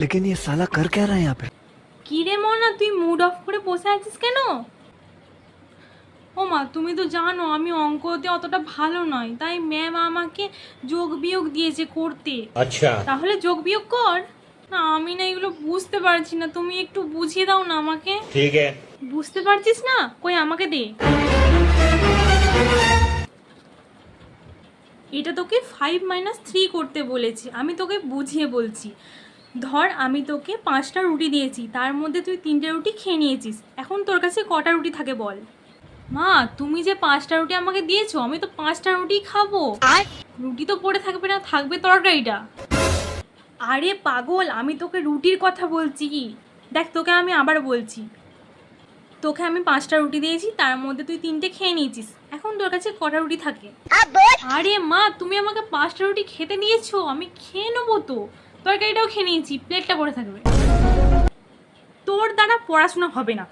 लेकिन ये साला कर क्या रहा है यहाँ पे? কি রে মনা, তুই মুড অফ করে বসে আছিস কেন? ও মা, তুমি তো জানো আমি অঙ্কতে অতটা ভালো নয়, তাই ম্যাম আমাকে যোগ বিয়োগ দিয়েছে করতে। अच्छा তাহলে যোগ বিয়োগ কর। না আমি না এগুলো বুঝতে পারছি না, তুমি একটু বুঝিয়ে দাও না আমাকে। ठीक है। বুঝতে পারছিস না? কই আমাকে দে। এটা তোকে 5 - 3 করতে বলেছি, আমি তোকে বুঝিয়ে বলছি। ধর আমি তোকে 5টা রুটি দিয়েছি, তার মধ্যে তুই 3টে রুটি খেয়ে নিয়েছিস, এখন তোর কাছে কটা রুটি থাকে বল। মা তুমি যে 5টা রুটি আমাকে দিয়েছো, আমি তো 5টা রুটি খাবো। রুটি তো পড়ে থাকবে না, থাকবে তরকারিটা। আরে পাগল, আমি তোকে রুটির কথা বলছি। দেখ তোকে আমি আবার বলছি, তোকে আমি 5টা রুটি দিয়েছি, তার মধ্যে তুই 3টে খেয়ে নিয়েছিস, এখন তোর কাছে কটা রুটি থাকে? আরে মা তুমি আমাকে 5টা রুটি খেতে দিয়েছো, আমি খেয়ে নেবো তো, তরকারিটাও খেয়ে নিয়েছি, প্লেটটা পড়ে থাকবে। তোর দ্বারা পড়াশোনা হবে না।